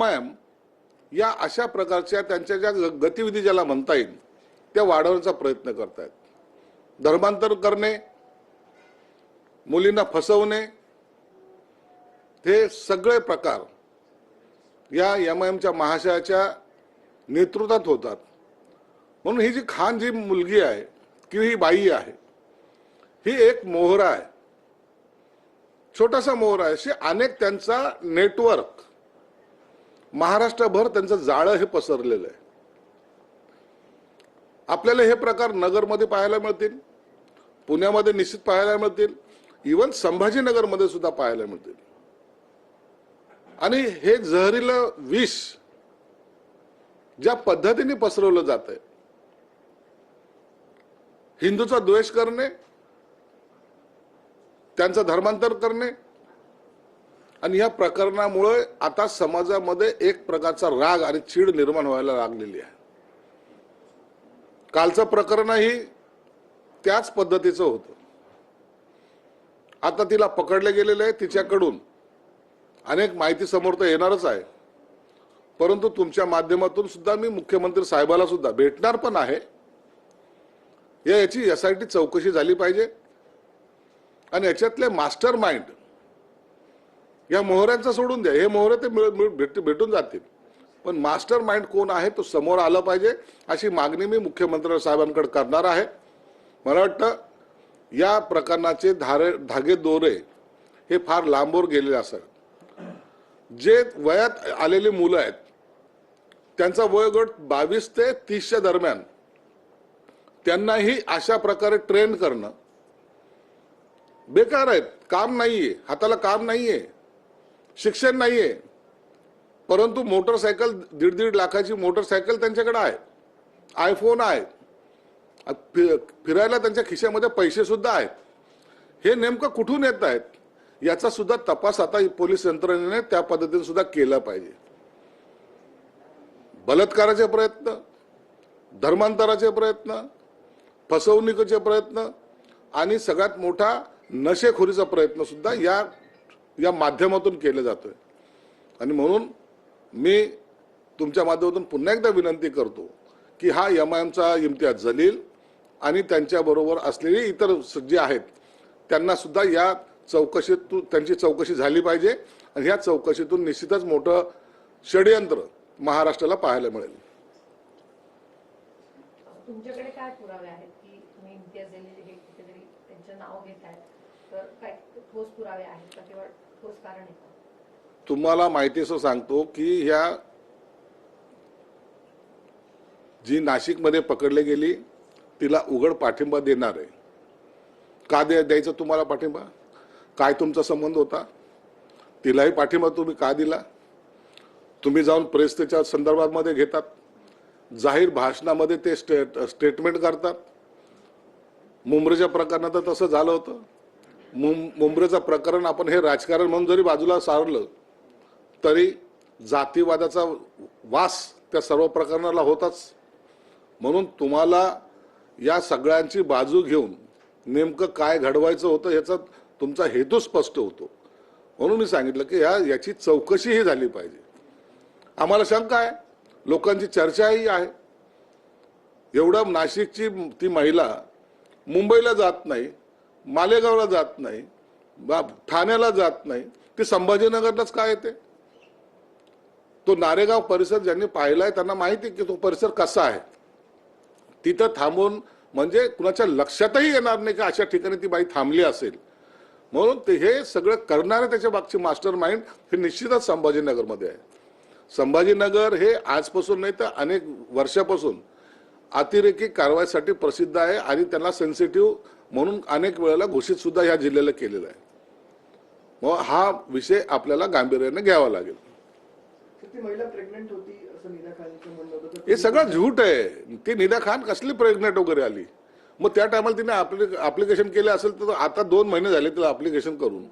MIM या अशा प्रकारच्या त्यांच्या ज्या गतिविधी ज्याला म्हणता येईल त्या वाढवण्याचा प्रयत्न करतायत। धर्मांतर करणे, मुलींना फसवणे, हे सगळे प्रकार या MIMच्या महाशयाच्या नेतृत्वात होतात। म्हणून ही जी खान जी मुलगी आहे किंवा ही बाई आहे, ही एक मोहरा आहे, छोटासा मोहरा आहे। असे अनेक त्यांचा नेटवर्क महाराष्ट्रभर त्यांचं जाळं हे पसरलेलं आहे। आपल्याला हे प्रकार नगरमध्ये पाहायला मिळतील, पुण्यामध्ये निश्चित पाहायला मिळतील, इवन संभाजीनगरमध्ये सुद्धा पाहायला मिळतील। आणि हे जहरीलं विष ज्या पद्धतीने पसरवलं जातंय, हिंदूचा द्वेष करणे, त्यांचं धर्मांतर करणे, आणि या प्रकरणामुळे आता समाजामध्ये एक प्रकारचा राग आणि चीड निर्माण व्हायला लागलेली आहे। कालचं प्रकरणही त्याच पद्धतीचं होतं। आता तिला पकडले गेलेले आहे, तिच्याकडून अनेक माहिती समोर तर येणारच आहे, परंतु तुमच्या माध्यमातून सुद्धा मी मुख्यमंत्री साहेबाला सुद्धा भेटणार पण आहे। याची SIT चौकशी झाली पाहिजे आणि याच्यातले मास्टर माइंड या मोहऱ्यांचा सोडून द्या, हे मोहरे ते भेटून जातील, पण मास्टर माइंड कोण आहे तो समोर आला पाहिजे, अशी मागणी मी मुख्यमंत्री साहेबांकडे करणार आहे। मला वाटतं या प्रकरणाचे धागे दोरे हे फार लांबवर गेलेले असतात। जे वयात आलेली मुलं आहेत त्यांचा वयोगट 22 ते 30च्या दरम्यान, त्यांनाही अशा प्रकारे ट्रेन करणं बेकार आहे। काम नाहीये, हाताला काम नाहीये, शिक्षण नाहीये, परंतु मोटरसायकल 1.5 लाखाची मोटरसायकल त्यांच्याकडे आहे, आयफोन आहे, फिरायला त्यांच्या खिशामध्ये पैसे सुद्धा आहेत। हे नेमकं कुठून येत आहेत याचा सुद्धा तपास आता पोलीस यंत्रणेने त्या पद्धतीने सुद्धा केला पाहिजे। बलात्काराचे प्रयत्न, धर्मांतराचे प्रयत्न, फसवणुकीचे प्रयत्न आणि सगळ्यात मोठा नशेखोरीचा प्रयत्न सुद्धा या माध्यमातून केले जातोय। आणि म्हणून मी तुमच्या माध्यमातून पुन्हा एकदा विनंती करतो की हा MIMचा इम्तियाज जलील आणि त्यांच्याबरोबर असलेली इतर जे आहेत त्यांना सुद्धा या चौकशीतून त्यांची चौकशी झाली पाहिजे आणि ह्या चौकशीतून निश्चितच मोठं षडयंत्र महाराष्ट्राला पाहायला मिळेल। तुमच्याकडे काय पुरावे आहेत की तुम्ही इम्तियाज जलील हे कुठेतरी त्यांचे नाव घेत आहेत, तर काय ठोस पुरावे आहेत का किंवा ठोस कारण आहे का? तुम्हाला माहितीचं सांगतो की ह्या जी नाशिकमध्ये पकडली गेली तिला उघड पाठिंबा देणार आहे। का द्यायचं तुम्हाला पाठिंबा? काय तुमचा संबंध होता? तिलाही पाठिंबा तुम्ही का दिला? तुम्ही जाऊन प्रेस त्याच्या संदर्भामध्ये घेतात, जाहीर भाषणामध्ये ते स्टेटमेंट करतात। मुंब्रेच्या प्रकरणात तसं झालं होतं। मुंब्रेचं प्रकरण आपण हे राजकारण म्हणून जरी बाजूला सारलं तरी जातीवादाचा वास त्या सर्व प्रकरणाला होताच। म्हणून तुम्हाला या सगळ्यांची बाजू घेऊन नेमकं काय घडवायचं होतं याचा तुमचा हेतू स्पष्ट होतो। म्हणून मी सांगितलं की याची चौकशीही झाली पाहिजे। आम्हाला शंका आहे, लोकांची चर्चाही आहे। एवढं नाशिकची ती महिला मुंबईला जात नाही, मालेगावला जात नाही, ठाण्याला जात नाही, ती संभाजीनगरलाच काय येते? तो नारेगाव परिसर ज्यांनी पाहिलाय त्यांना माहिती की तो परिसर कसा आहे। तिथं थांबून म्हणजे कुणाच्या लक्षातही येणार नाही की अशा ठिकाणी ती बाई थांबली असेल। म्हणून ते हे सगळं करणारे त्याच्या मागचे मास्टर माइंड हे निश्चितच संभाजीनगरमध्ये आहे। संभाजीनगर हे आजपासून नाही तर अनेक वर्षापासून अतिरेकी कारवाईसाठी प्रसिद्ध आहे आणि त्यांना सेन्सिटिव्ह म्हणून अनेक वेळेला घोषित सुद्धा या जिल्ह्याला केलेला आहे। मग हा विषय आपल्याला गांभीर्याने घ्यावा लागेल। ती महिला प्रेग्नंट होती असं निदा खानचं म्हणणं होतं। हे सगळं झूट आहे। ती निदा खान कसली प्रेग्नंट वगैरे आली? मग त्या टायमाला तिने ऍप्लिकेशन केले असेल तर आता 2 महिने झाले तिला ऍप्लिकेशन करून।